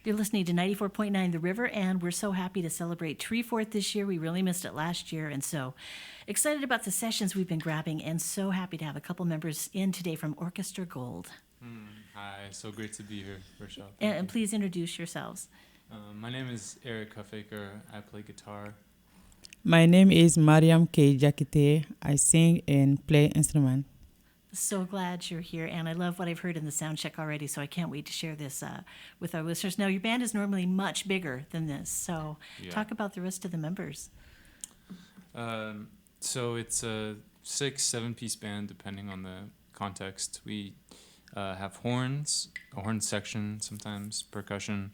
You're listening to 94.9 The River, and we're so happy to celebrate Treefort this year. We really missed it last year, and so excited about the sessions we've been grabbing, and so happy to have a couple members in today from Orchestra Gold. Hi, so great to be here, Rochelle. And please introduce yourselves. My name is Eric Huffaker. I play guitar. My name is Mariam K. Jakite. I sing and play instrument. So glad you're here, and I love what I've heard in the sound check already, so I can't wait to share this with our listeners. Now, your band is normally much bigger than this, so talk about the rest of the members. So it's a 6-7 piece band, depending on the context. We have horns, a horn section, sometimes percussion,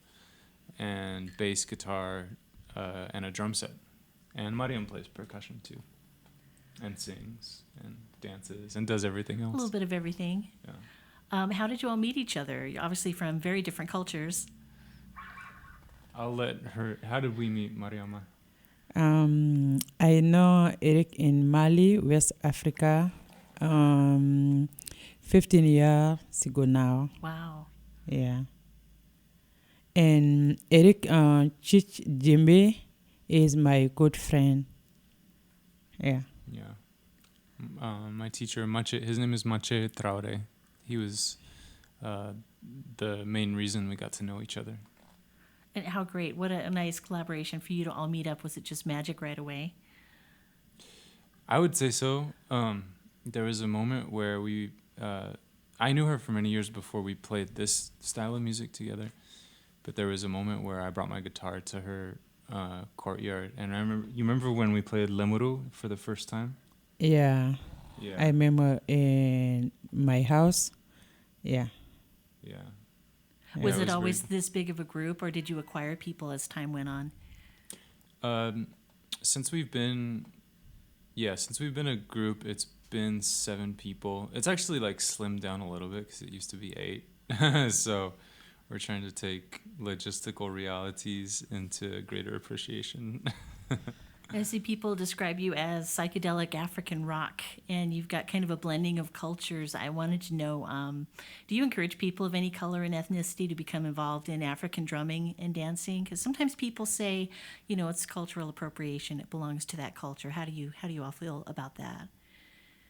and bass guitar, and a drum set. And Mariam plays percussion too, and sings and dances and does everything else. A little bit of everything. Yeah. How did you all meet each other? You're obviously from very different cultures. I'll let her. How did we meet, Mariama? I know Eric in Mali, West Africa, 15 years ago now. Wow. Yeah. And Eric Chich Jimbe is my good friend. Yeah. Yeah. My teacher, Mache, his name is Mache Traore. He was the main reason we got to know each other. And how great. What a nice collaboration for you to all meet up. Was it just magic right away? I would say so. There was a moment where I knew her for many years before we played this style of music together. But there was a moment where I brought my guitar to her courtyard. And you remember when we played Lemuru for the first time? Yeah. I remember in my house. Yeah. Yeah. Was it always this big of a group, or did you acquire people as time went on? Since we've been a group, it's been 7 people. It's actually like slimmed down a little bit because it used to be 8. So we're trying to take logistical realities into greater appreciation. I see people describe you as psychedelic African rock, and you've got kind of a blending of cultures. I wanted to know, do you encourage people of any color and ethnicity to become involved in African drumming and dancing? Because sometimes people say, it's cultural appropriation. It belongs to that culture. How do you all feel about that?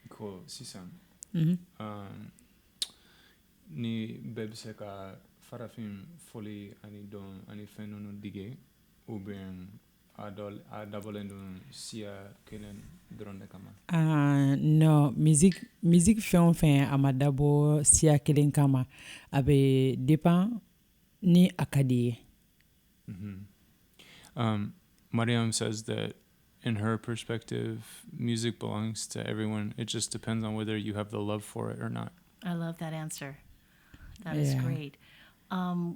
Cool. Sisan. Mm-hmm. Ni bebseka farafim foli ani don ani fenono dige ubien No, music film amadabo sia kelen kama abe dépend ni akadi. Mariam says that in her perspective, music belongs to everyone. It just depends on whether you have the love for it or not. I love that answer. That is great.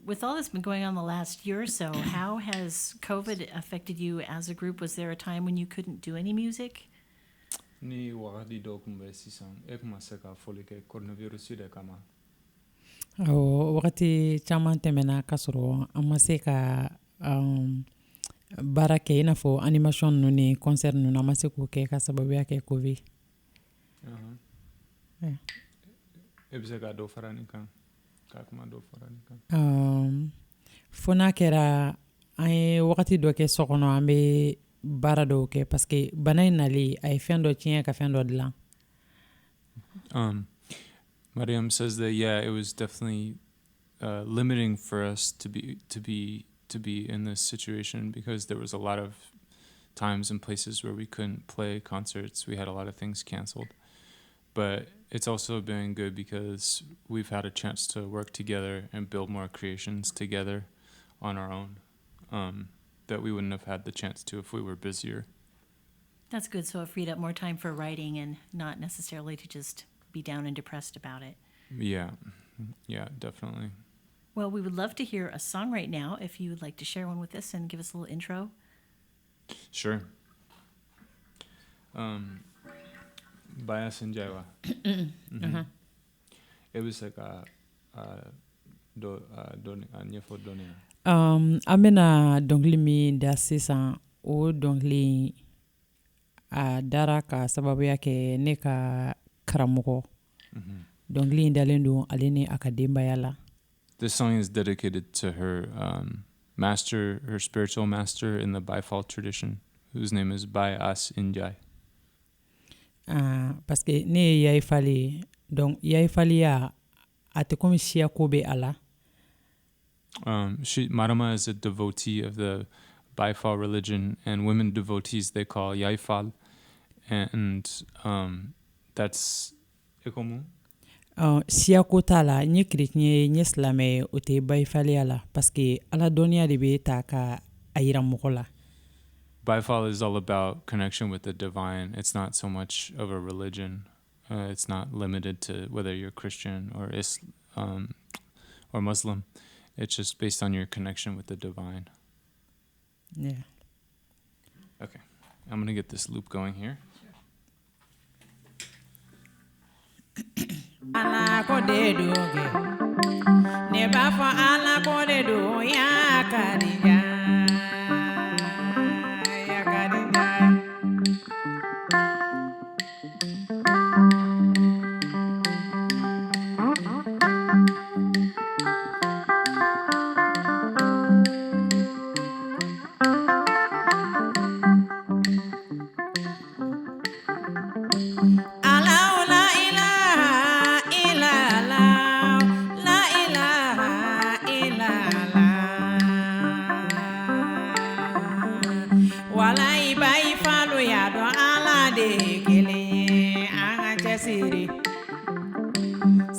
With all that's been going on the last year or so, how has COVID affected you as a group? Was there a time when you couldn't do any music? Ni wakati do kumbe sisan ekma seka folike coronavirus de kama. Wakati caman tɛmɛna k'a sɔrɔ an ma se ka baara kɛ i n'a fɔ animation ninnu ni concert ninnu an ma se k'o kɛ ka sababuya kɛ COVID. E bɛ se ka dɔ fara nin kan? Fo n'a kɛra an ye wagati dɔ kɛ so kɔnɔ an bɛ baara dɔw kɛ parce que bana in nali a ye fɛn dɔ tiɲɛ ka fɛn dɔ dilan. Mariam says that it was definitely limiting for us to be in this situation because there was a lot of times and places where we couldn't play concerts. We had a lot of things canceled. But it's also been good because we've had a chance to work together and build more creations together on our own that we wouldn't have had the chance to if we were busier. That's good. So it freed up more time for writing and not necessarily to just be down and depressed about it. Yeah, definitely. Well, we would love to hear a song right now if you would like to share one with us and give us a little intro. Sure. Baya Sinjaiwa. It was like nyefo donia. Amena dongli mi da sisan o dongli a dara ka sababu yake ne ka karamɔgɔ. Dongli dalen don ale ni akademaya la. This song is dedicated to her master, her spiritual master in the Baifal tradition, whose name is Bai As Injai. Parce que ne yai fali donc yai fali ya ate comme sia kobe ala. Marama is a devotee of the Baifal religion, and women devotees they call Yaifal, and that's ikomu. Sia kota la nye chrétien nye slame ote bai fali ala parce que ala donia de be ta ka ayira mokola. Baifal is all about connection with the divine. It's not so much of a religion. It's not limited to whether you're Christian or Muslim. It's just based on your connection with the divine. Yeah. Okay, I'm gonna get this loop going here. Ala ko de do ge ne ba fa ala ko de do ya kadija ya kadija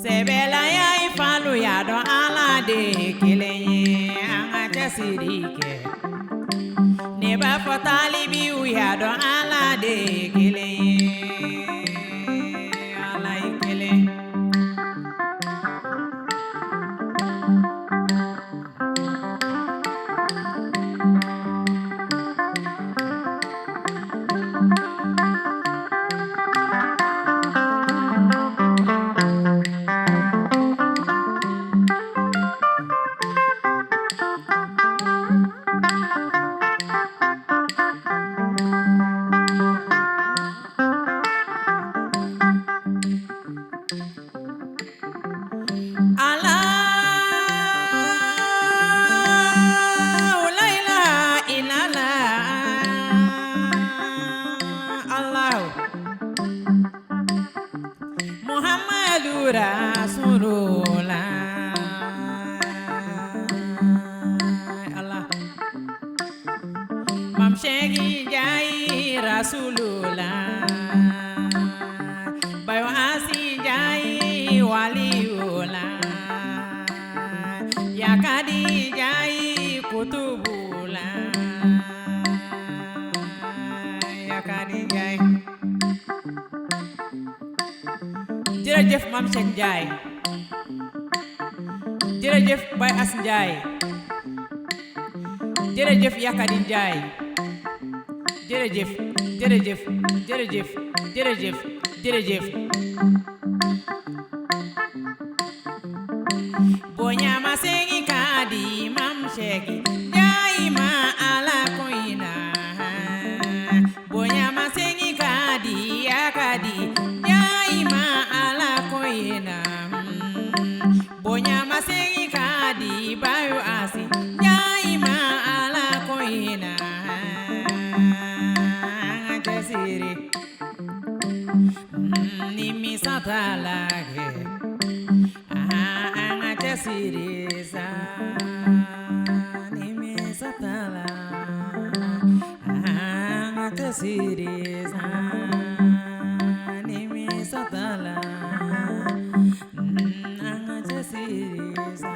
Sebela ya ifalu ya do ala de kelenye anga chasirike ne ba fatali bi ya do ala de kelenye ala ikele Shegi jai rasulullah bayo asi jai waliullah yakadi jai kutubullah yakadi jai jërëjëf Mam Cheikh Ndiaye jërëjëf Baye As Ndiaye jërëjëf Yakadi Ndiaye jërëjëf jërëjëf jërëjëf jërëjëf jërëjëf Bonyama sengi kadi Mam Cheikh Ndiaye ma ala koina Bonyama sengi kadi Yakadi Ndiaye ma ala koina Bonyama sengi kadi Bayo Asi Ndiaye ma ala koina Nimi satalage anga chasirisa nimi satala anga chasirisa nimi satala anga chasirisa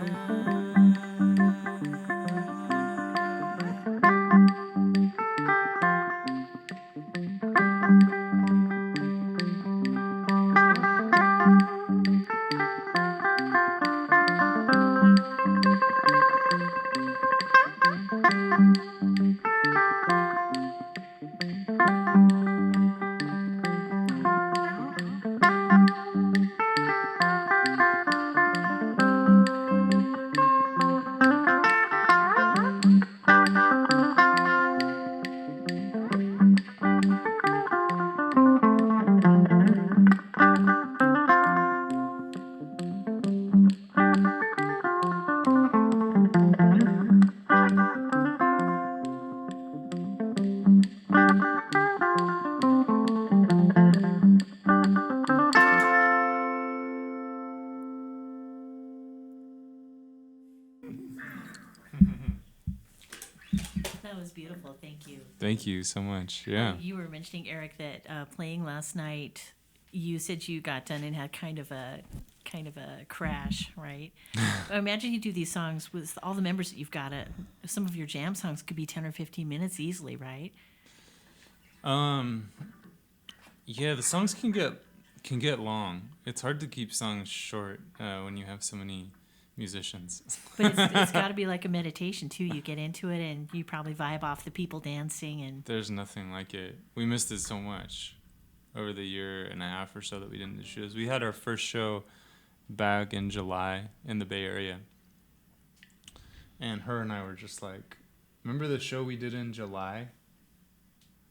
you. Thank you so much. Yeah. You were mentioning, Eric, that playing last night, you said you got done and had kind of a crash, right? Imagine you do these songs with all the members that you've got. Some of your jam songs could be 10 or 15 minutes easily, right? Yeah, the songs can get long. It's hard to keep songs short when you have so many musicians. But it's got to be like a meditation too. You get into it and you probably vibe off the people dancing and. There's nothing like it. We missed it so much over the year and a half or so that we didn't do shows. We had our first show back in July in the Bay Area, and her and I were just like, remember the show we did in July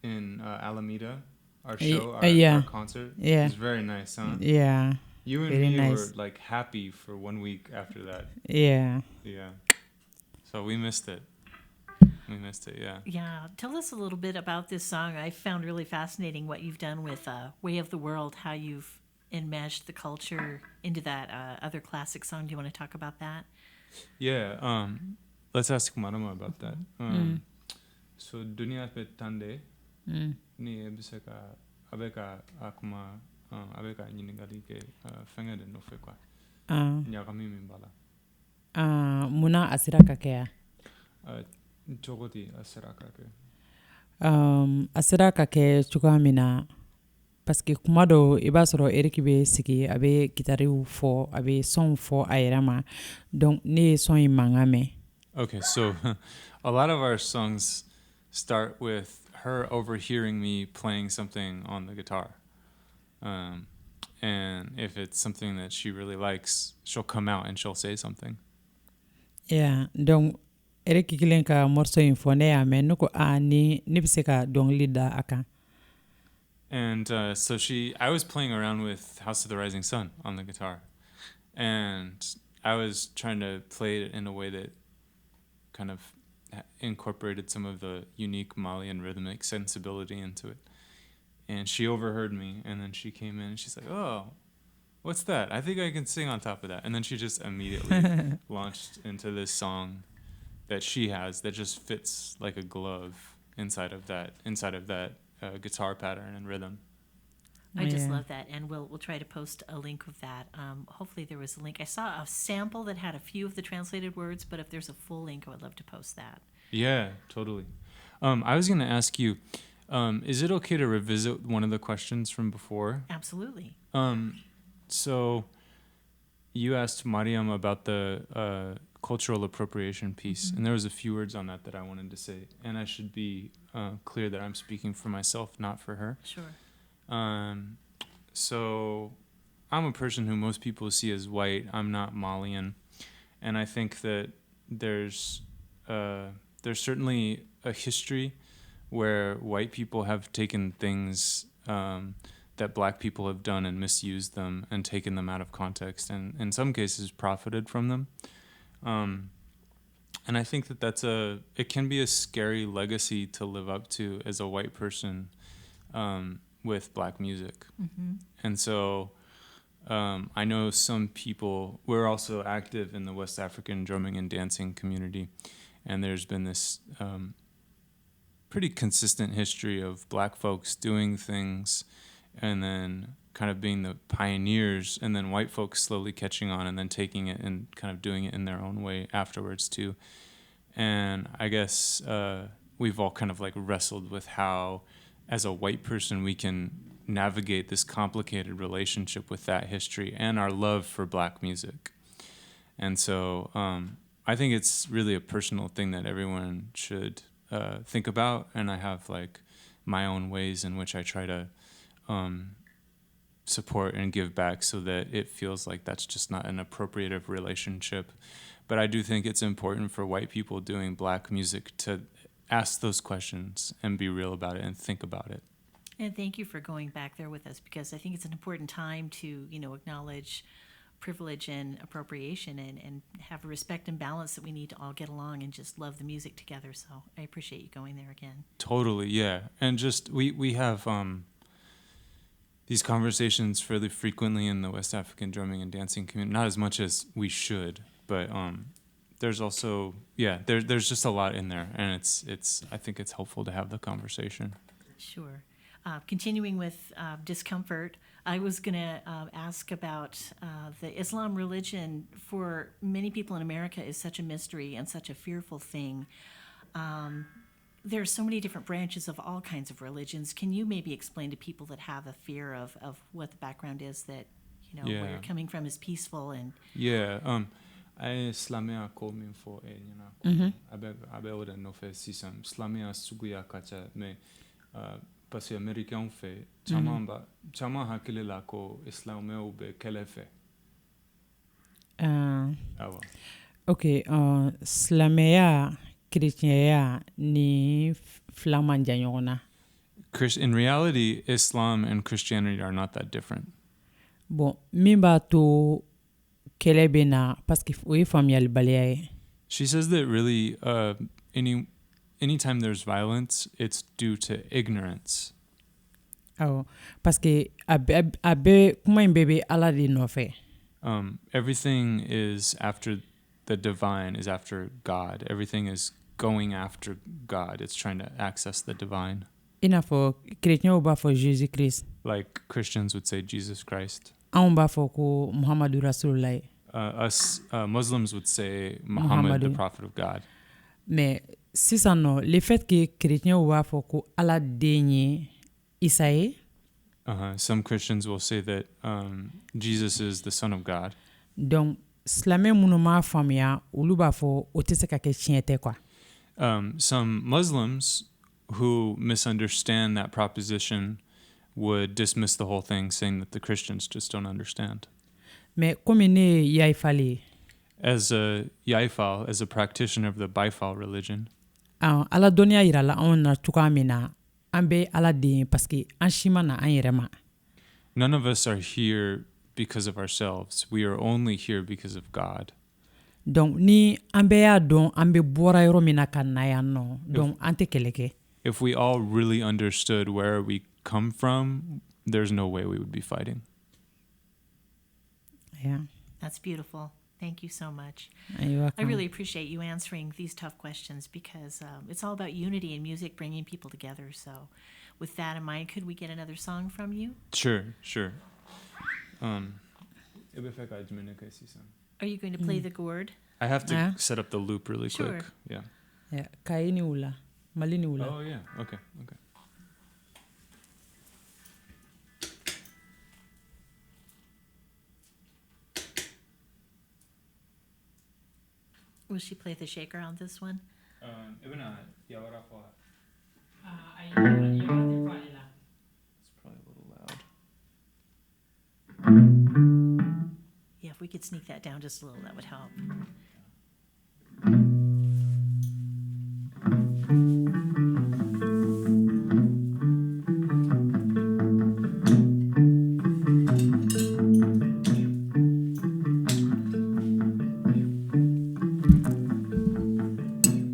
in Alameda? Our show, our concert. Yeah, it was very nice, huh? Yeah. You and Very me nice. were like happy for 1 week after that. Yeah. Yeah. So we missed it. We missed it, yeah. Yeah. Tell us a little bit about this song. I found really fascinating what you've done with Way of the World, how you've enmeshed the culture into that other classic song. Do you want to talk about that? Yeah. Let's ask Marama about that. So dunia pe tande ni ebiseka abeka akuma abeka nyingali ke fengade no fe kwa. Nyakami mimbala. Muna asira kakea. Chogoti asiraka ke. Asira kake cogoya min na parce que kuma dɔ i b'a sɔrɔ Eric bɛ sigi a bɛ gitariw fɔ a bɛ sɔnw fɔ a yɛrɛ ma donc ne ye sɔn in mankan mɛn. Okay, so a lot of our songs start with her overhearing me playing something on the guitar. And if it's something that she really likes, she'll come out and she'll say something. Yeah, donc Eric kelen ka morceau in fɔ ne y'a mɛn ne ko ni ne bɛ se ka dɔnkili da a kan. And so I was playing around with House of the Rising Sun on the guitar. And I was trying to play it in a way that kind of incorporated some of the unique Malian rhythmic sensibility into it. And she overheard me, and then she came in and she's like, "Oh, what's that? I think I can sing on top of that." And then she just immediately launched into this song that she has that just fits like a glove inside of that guitar pattern and rhythm. I just love that, and we'll try to post a link of that. Hopefully there was a link. I saw a sample that had a few of the translated words, but if there's a full link, I would love to post that. Yeah, totally. I was going to ask you, is it okay to revisit one of the questions from before? Absolutely. So you asked Mariam about the cultural appropriation piece, and there was a few words on that I wanted to say, and I should be clear that I'm speaking for myself, not for her. Sure. So I'm a person who most people see as white. I'm not Malian, and I think that there's certainly a history where white people have taken things that black people have done and misused them and taken them out of context, and in some cases profited from them. And I think that it can be a scary legacy to live up to as a white person with black music. Mm-hmm. And so I know some people, we're also active in the West African drumming and dancing community, and there's been this pretty consistent history of black folks doing things and then kind of being the pioneers, and then white folks slowly catching on and then taking it and kind of doing it in their own way afterwards too. And I guess we've all kind of like wrestled with how, as a white person, we can navigate this complicated relationship with that history and our love for black music. And so I think it's really a personal thing that everyone should think about, and I have like my own ways in which I try to support and give back so that it feels like that's just not an appropriative relationship. But I do think it's important for white people doing black music to ask those questions and be real about it and think about it. And thank you for going back there with us, because I think it's an important time to, acknowledge privilege and appropriation and have a respect and balance that we need to all get along and just love the music together. So I appreciate you going there again. Totally, yeah. And just we have these conversations fairly frequently in the West African drumming and dancing community, not as much as we should, but there's also there's just a lot in there, and it's I think it's helpful to have the conversation. Sure. Continuing with discomfort, I was going to ask about the Islam religion. For many people in America is such a mystery and such a fearful thing. There are so many different branches of all kinds of religions. Can you maybe explain to people that have a fear of what the background is, that where you're coming from is peaceful and I Islamia komin for abe oda no fe sisam Islamia suguya kacha me parce américain fait chama hakile la ko Islamia ube kelefe. Okay, Slameya Christianya ni flaman janyona. In reality, Islam and Christianity are not that different. Bon, mimba to kelebena parce que oui familial balaye. She says that really anytime there's violence, it's due to ignorance. Oh, parce que abe kuma imbebe ala di no fe. Everything is after the divine, is after God. Everything is going after God. It's trying to access the divine. Ina for Christian uba for Jesus Christ. Like Christians would say Jesus Christ. Aumba for ko Muhammadu Rasulullah. Us Muslims would say Muhammad, the prophet of God. Mais si ça non, le fait que Christian uba for ko ala denye Isaïe. Some Christians will say that Jesus is the Son of God. Donc, Slamé mounoma famia uluba fo otese ka ke chiente kwa. Some Muslims who misunderstand that proposition would dismiss the whole thing, saying that the Christians just don't understand. Mais comme ne yaifali. As a yaifal, as a practitioner of the Baifal religion, ala donia ira la on na tukamina ambe ala de parce que anshima na anyerema. None of us are here because of ourselves. We are only here because of God. Donc ni ambe ya don ambe bora yoro mina kanaya no. Donc ante keleke. If we all really understood where we come from, there's no way we would be fighting. Yeah. That's beautiful. Thank you so much. You're welcome. I really appreciate you answering these tough questions, because it's all about unity and music, bringing people together. So with that in mind, could we get another song from you? Sure. Are you going to play the gourd? I have to set up the loop really quick. Yeah. Yeah. Kaini ula. Malini ula. Oh, yeah. Okay. Will she play the shaker on this one? It's probably a little loud. Yeah, if we could sneak that down just a little, that would help.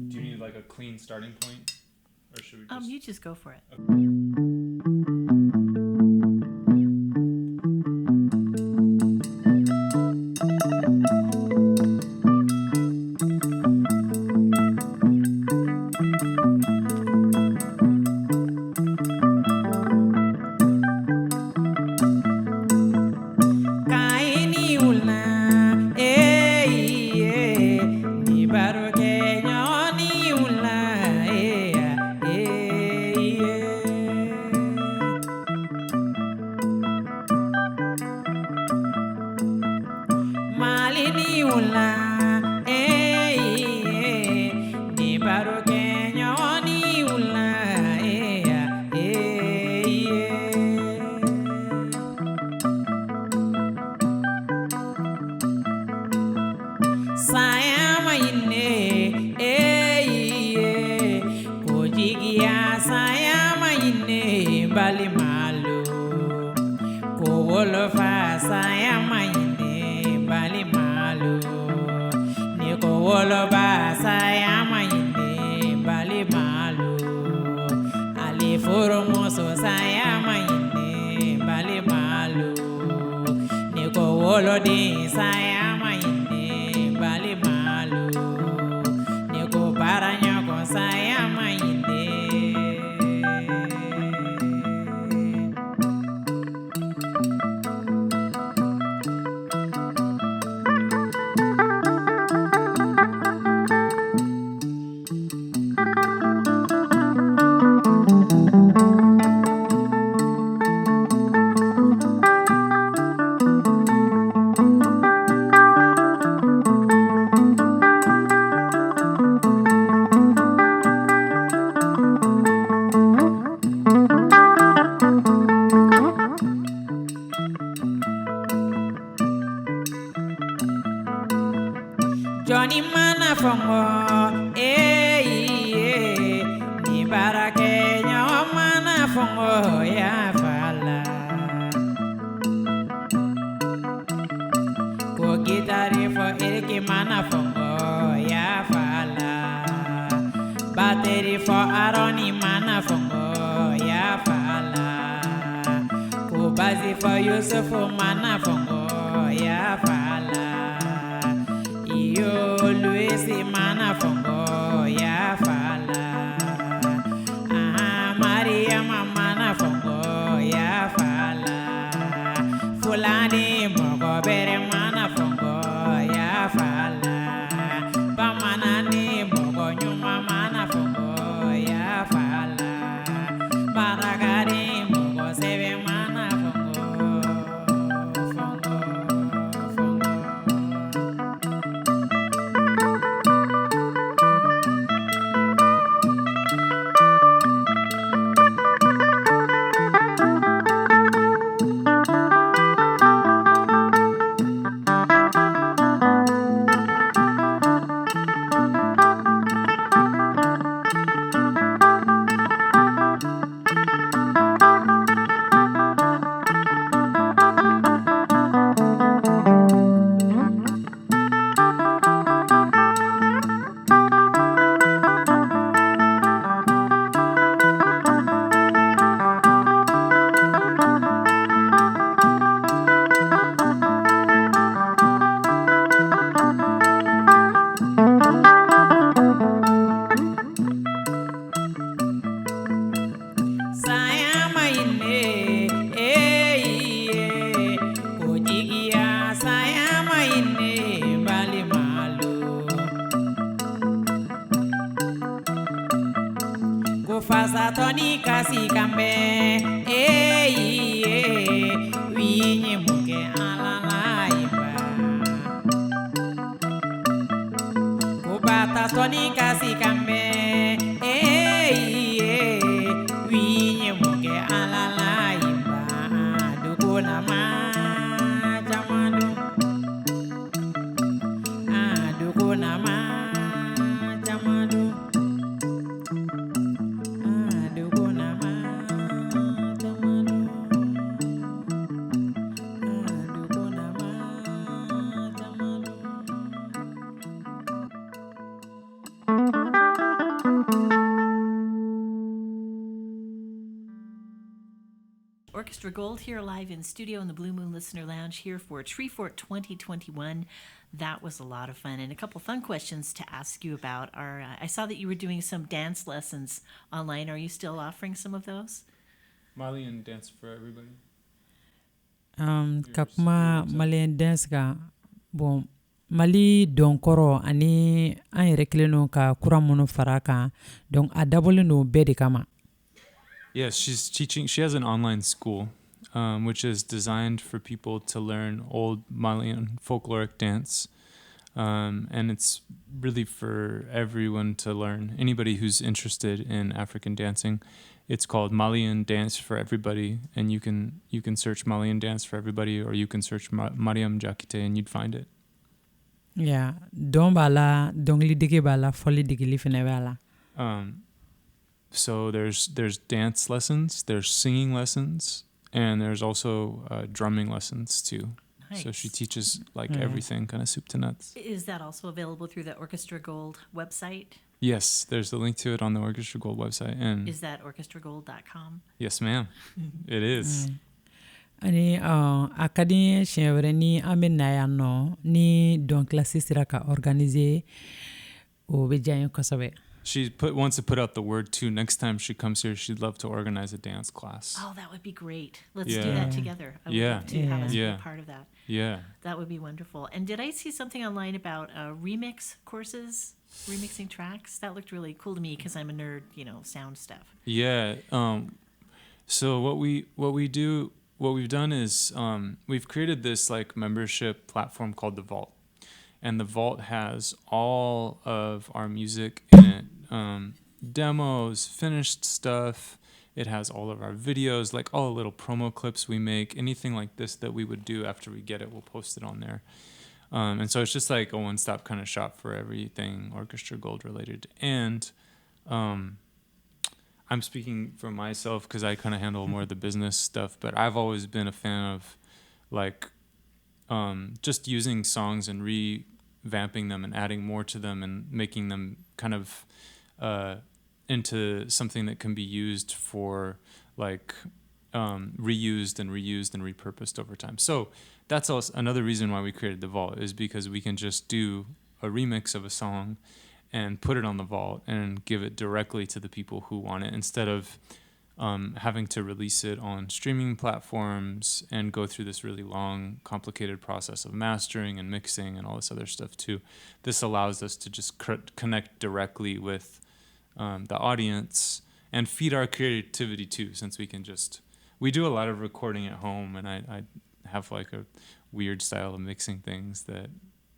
Do you need like a clean starting point? Or should we just... You just go for it. Wolo de sayama inde bali malu. fongo ni barake mana fongo ya fala ko gitari fo irki mana fongo ya fala battery fo aroni mana fongo ya fala ko bazi fo yusufu mana fongo ya fala iyo luisi mana fongo ya fala Maria mana fongo ya fala fulani mogo bere mana fongo ya fala pamanani mogo nyuma mana fongo ya fala maragari mogo sebe mana fongo fongo fongo Fasa toni kasi kambe winyi muke alala iba kubata toni kasi kambe winyi muke alala iba dukuna ma jamanu dukuna ma jamanu Orchestra Gold here live in studio in the Blue Moon Listener Lounge here for Treefort 2021. That was a lot of fun. And a couple fun questions to ask you about are, I saw that you were doing some dance lessons online. Are you still offering some of those? Malian dance for everybody. Kakuma Malian dance ga bon Mali donkoro ani an yɛrɛ kelen no ka kura minnu fara kan donc a dabɔlen no bɛɛ de kama. Yes, she's teaching. She has an online school, which is designed for people to learn old Malian folkloric dance. And it's really for everyone to learn. Anybody who's interested in African dancing. It's called Malian Dance for Everybody. And you can search Malian Dance for Everybody, or you can search Mariam Jakite and you'd find it. Yeah. Don bala, dongli digi bala, foli digi lifene bala. So there's dance lessons, there's singing lessons, and there's also drumming lessons too. Nice. So she teaches everything, kind of soup to nuts. Is that also available through the Orchestra Gold website? Yes, there's a link to it on the Orchestra Gold website. And is that orchestragold.com? Yes, ma'am. It is. Ani akadi shewre ni amenaya no ni don classe sira ka organiser o be jayon kosobe. She wants to put out the word too. Next time she comes here, she'd love to organize a dance class. Oh, that would be great. Let's do that together. I would love to have us be a part of that. Yeah. That would be wonderful. And did I see something online about remix courses, remixing tracks? That looked really cool to me because I'm a nerd, sound stuff. Yeah. So what we've done is we've created this membership platform called The Vault. And The Vault has all of our music in it. Demos, finished stuff. It has all of our videos, all the little promo clips we make, anything like this that we would do after we get it, we'll post it on there. And so it's just like a one-stop kind of shop for everything Orchestra Gold related. And I'm speaking for myself because I kind of handle more of the business stuff, but I've always been a fan of like just using songs and revamping them and adding more to them and making them kind of into something that can be used for like reused and repurposed over time. So that's also another reason why we created the vault, is because we can just do a remix of a song and put it on the vault and give it directly to the people who want it, instead of having to release it on streaming platforms and go through this really long, complicated process of mastering and mixing and all this other stuff too. This allows us to just connect directly with the audience and feed our creativity too, since we do a lot of recording at home, and I have like a weird style of mixing things that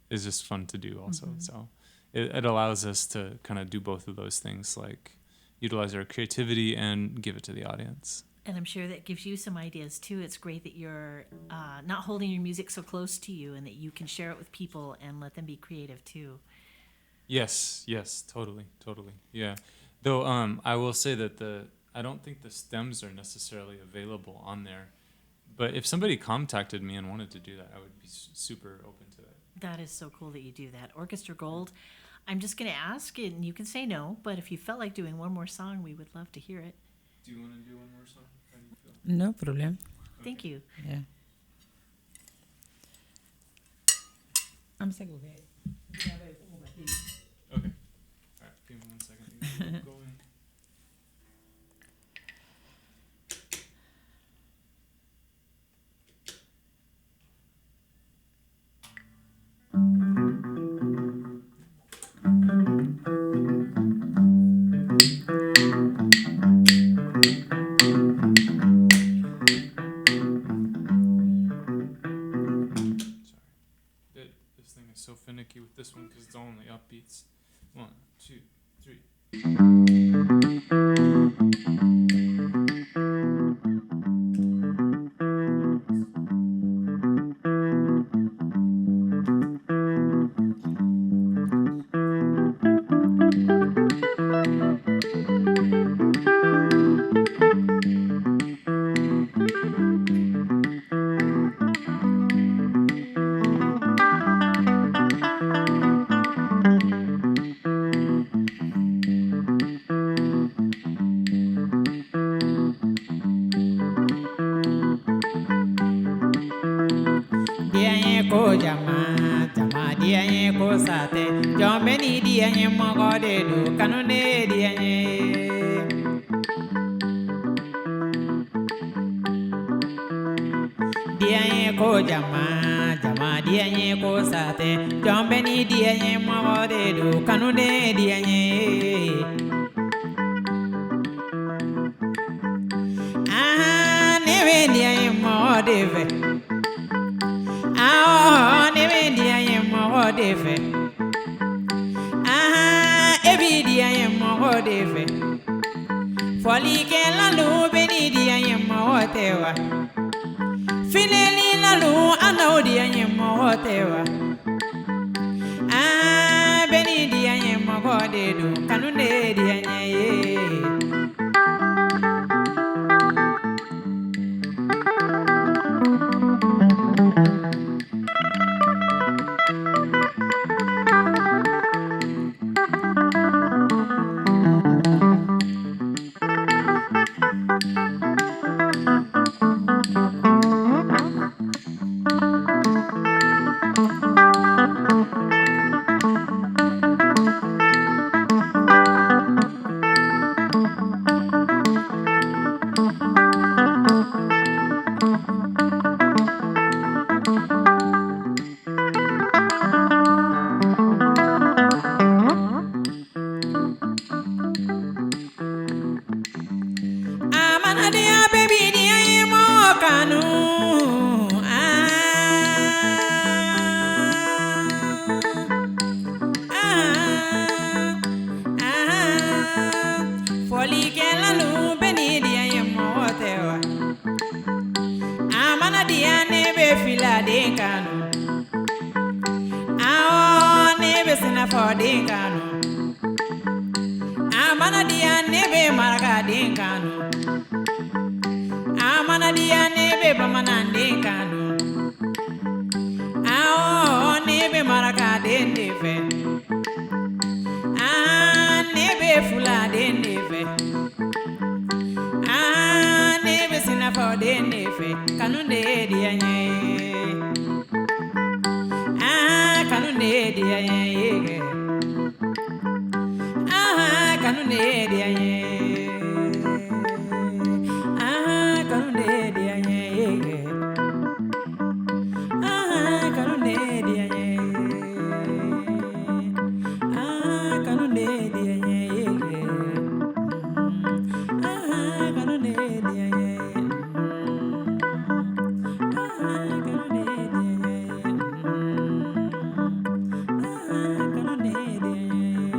is just fun to do also. Mm-hmm. So it allows us to kind of do both of those things, like utilize our creativity and give it to the audience. And I'm sure that gives you some ideas too. It's great that you're not holding your music so close to you, and that you can share it with people and let them be creative too. Yes, totally. Yeah. Though I will say that I don't think the stems are necessarily available on there. But if somebody contacted me and wanted to do that, I would be super open to that. That is so cool that you do that. Orchestra Gold. I'm just going to ask, and you can say no, but if you felt like doing one more song, we would love to hear it. Do you want to do one more song? How do you feel? No problem. Okay. Thank you. Yeah. I'm saying okay. Okay. All right. Give me 1 second. Go in. So finicky with this one because it's only upbeats. 1, 2, 3. for Dinkano. Amana dia nebe maraka Dinkano. Amana dia nebe bamana Dinkano. Ah, nebe maraka dendefe. Ah, nebe fula dendefe. Ah, nebe sina for dendefe. Kanunde dia nye. Ah, kanunde dia nye. Ah, kanunde dia nye. Ah, kanunde dia nye. Ah, kanunde dia nye. Ah, kanunde dia nye. Ah, kanunde dia nye. Ah, kanunde dia nye. Ah, kanunde dia nye.